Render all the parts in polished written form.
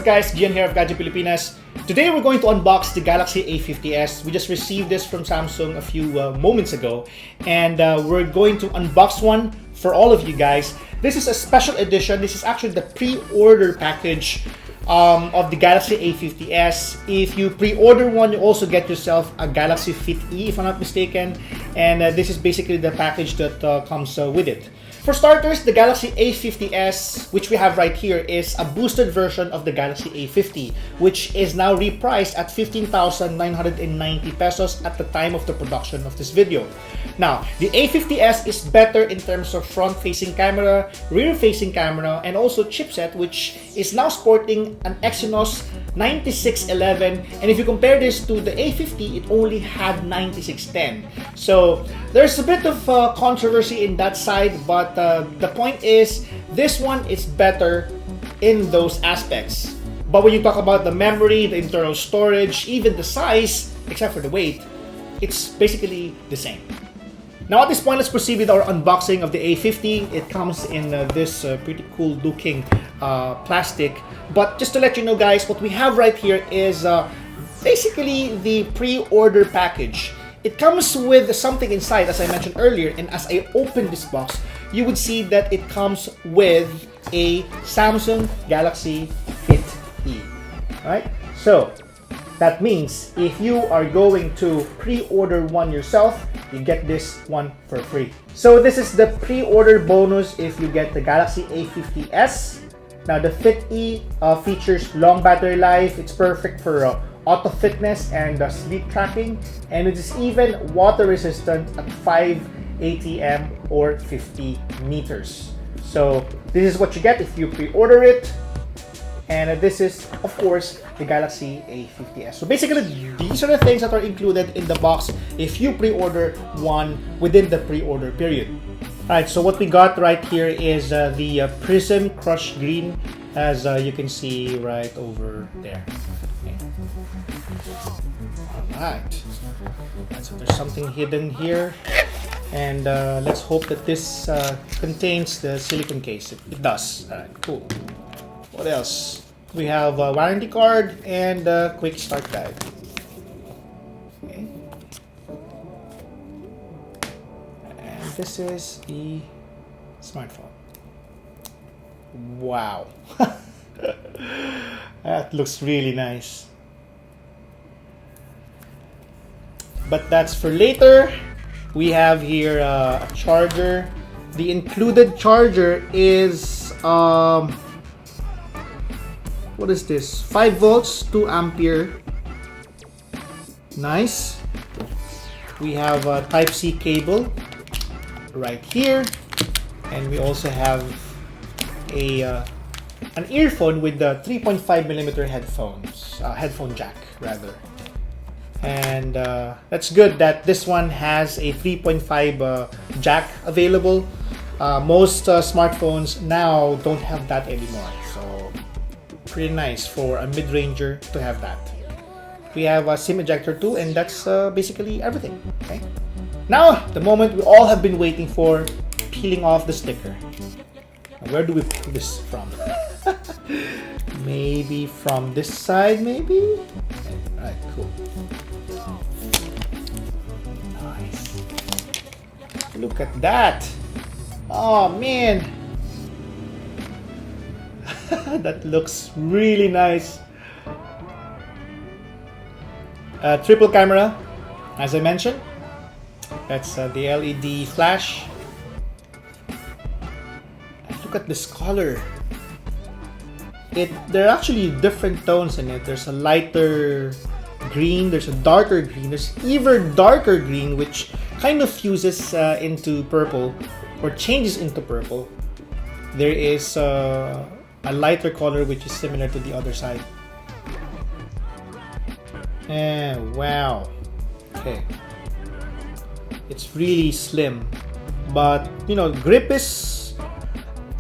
up guys, Gian here of Gadget Pilipinas. Today we're going to unbox the Galaxy A50s. We just received this from Samsung a few moments ago, and we're going to unbox one for all of you guys. This is a special edition. This is actually the pre-order package of the Galaxy A50s. If you pre-order one, you also get yourself a Galaxy Fit E, if I'm not mistaken, and this is basically the package that comes with it. For starters, the Galaxy A50s, which we have right here, is a boosted version of the Galaxy A50, which is now repriced at 15,990 pesos at the time of the production of this video. Now, the A50s is better in terms of front-facing camera, rear-facing camera, and also chipset, which is now sporting an Exynos 9611, and if you compare this to the A50, it only had 9610. So there's a bit of controversy in that side, but the point is this one is better in those aspects. But when you talk about the memory, the internal storage, even the size, except for the weight, it's basically the same. Now at this point, let's proceed with our unboxing of the A50. It comes in this pretty cool looking plastic. But just to let you know guys, what we have right here is basically the pre-order package. It comes with something inside, as I mentioned earlier, and as I open this box, you would see that it comes with a Samsung Galaxy Fit E. Alright? So that means if you are going to pre-order one yourself, you get this one for free. So this is the pre-order bonus if you get the Galaxy A50s. Now the Fit E features long battery life. It's perfect for auto fitness and sleep tracking, and it is even water resistant at 5 ATM or 50 meters. So this is what you get if you pre-order it. And this is, of course, the Galaxy A50s. So basically, these are the things that are included in the box if you pre-order one within the pre-order period. Alright, so what we got right here is the Prism Crush Green, as you can see right over there. Okay. Alright, so there's something hidden here. And let's hope that this contains the silicone case. It does. Alright, cool. What else? We have a warranty card and a quick start guide. Okay. And this is the smartphone. Wow. That looks really nice. But that's for later. We have here a charger. The included charger is what is this? 5 volts, 2 ampere. Nice. We have a Type-C cable right here, and we also have an earphone with the 3.5mm headphone jack rather. And that's good that this one has a 3.5 jack available. Most smartphones now don't have that anymore, so pretty nice for a mid-ranger to have that. We have a SIM ejector too, and that's basically everything. Okay. Now, the moment we all have been waiting for, peeling off the sticker. Now, where do we pull this from? Maybe from this side, maybe? Okay. Alright, cool. Nice. Look at that! Oh man! That looks really nice. Triple camera, as I mentioned. That's the LED flash. And look at this color. There are actually different tones in it. There's a lighter green, there's a darker green, there's even darker green, which kind of fuses into purple or changes into purple. There is a lighter color which is similar to the other side. And wow. Okay. It's really slim. But, you know, grip is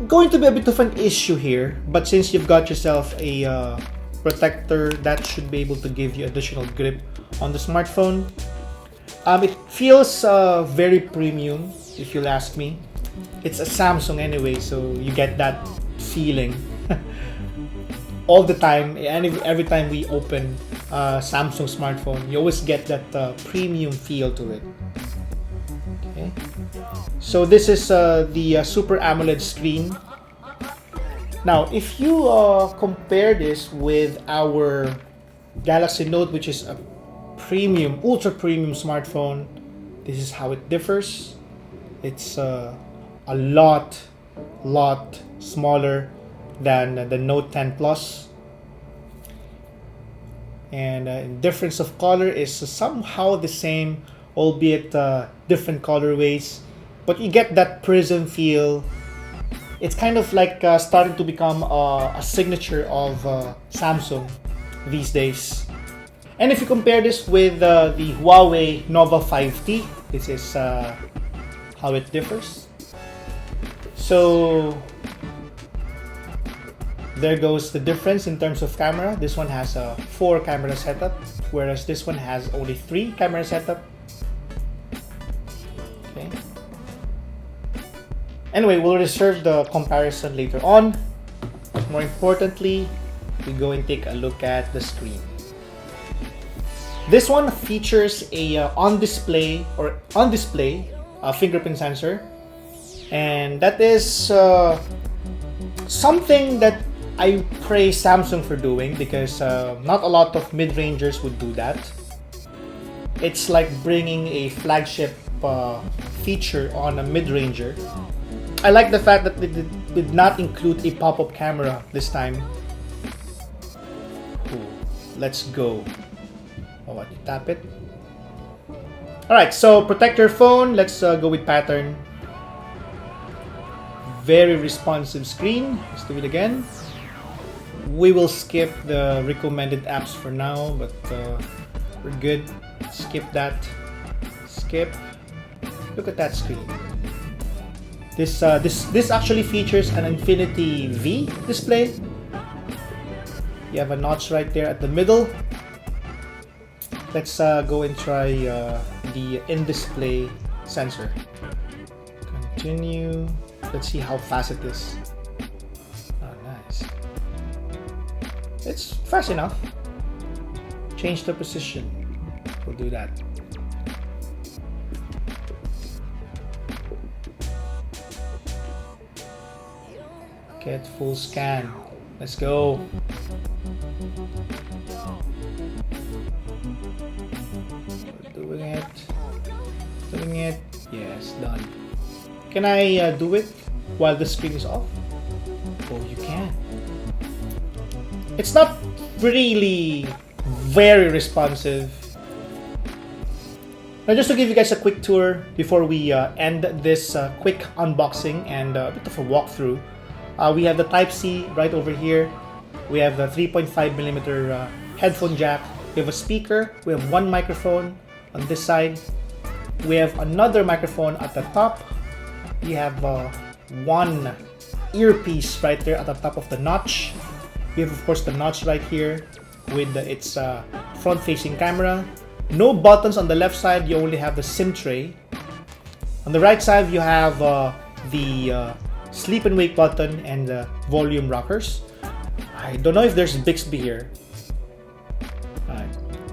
going to be a bit of an issue here. But since you've got yourself a protector, that should be able to give you additional grip on the smartphone. It feels very premium, if you'll ask me. It's a Samsung anyway, so you get that feeling. all the time, and every time we open Samsung smartphone, you always get that premium feel to it. Okay, so this is the Super AMOLED screen. Now, if you compare this with our Galaxy Note, which is a premium, ultra premium smartphone, this is how it differs. It's a lot smaller than the Note 10 Plus, and difference of color is somehow the same, albeit different colorways, but you get that prism feel. It's kind of like starting to become a signature of Samsung these days. And if you compare this with the Huawei Nova 5T, this is how it differs. So there goes the difference in terms of camera. This one has a 4 camera setup, whereas this one has only 3 camera setup. Okay. Anyway, we'll reserve the comparison later on. But more importantly, we go and take a look at the screen. This one features a on-display fingerprint sensor, and that is something that I praise Samsung for doing, because not a lot of mid-rangers would do that. It's like bringing a flagship feature on a mid-ranger. I like the fact that they did not include a pop-up camera this time. Ooh, let's go. Oh, you tap it. Alright, so protect your phone. Let's go with pattern. Very responsive screen. Let's do it again. We will skip the recommended apps for now, but we're good. Skip that. Skip. Look at that screen. This actually features an Infinity V display. You have a notch right there at the middle. Let's go and try the in-display sensor. Continue. Let's see how fast it is. Oh, nice. It's fast enough. Change the position. We'll do that. Get full scan. Let's go. Doing it. Yes, done. Can I do it while the screen is off? Oh, you can. It's not really very responsive. Now, just to give you guys a quick tour before we end this quick unboxing and a bit of a walkthrough. We have the Type-C right over here. We have the 3.5mm headphone jack. We have a speaker. We have one microphone on this side. We have another microphone at the top. We have one earpiece right there at the top of the notch. We have, of course, the notch right here with its front-facing camera. No buttons on the left side. You only have the SIM tray. On the right side, you have the sleep and wake button and the volume rockers. I don't know if there's Bixby here.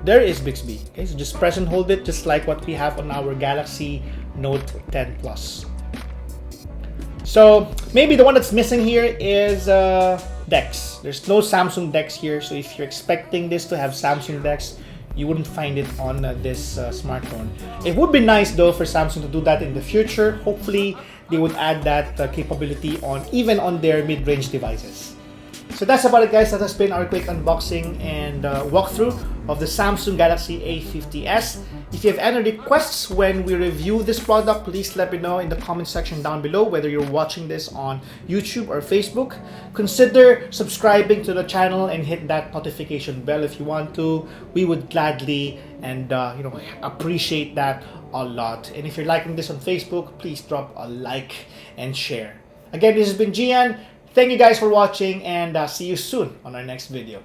There is Bixby. Okay, so just press and hold it, just like what we have on our Galaxy Note 10 Plus. So maybe the one that's missing here is DeX. There's no Samsung DeX here, so if you're expecting this to have Samsung DeX, you wouldn't find it on this smartphone. It would be nice though for Samsung to do that in the future. Hopefully they would add that capability even on their mid-range devices. So that's about it, guys. That has been our quick unboxing and walkthrough of the Samsung Galaxy A50s. If you have any requests when we review this product, please let me know in the comment section down below, whether you're watching this on YouTube or Facebook. Consider subscribing to the channel and hit that notification bell if you want to. We would gladly and appreciate that a lot. And if you're liking this on Facebook, please drop a like and share. Again, this has been Gian. Thank you guys for watching, and see you soon on our next video.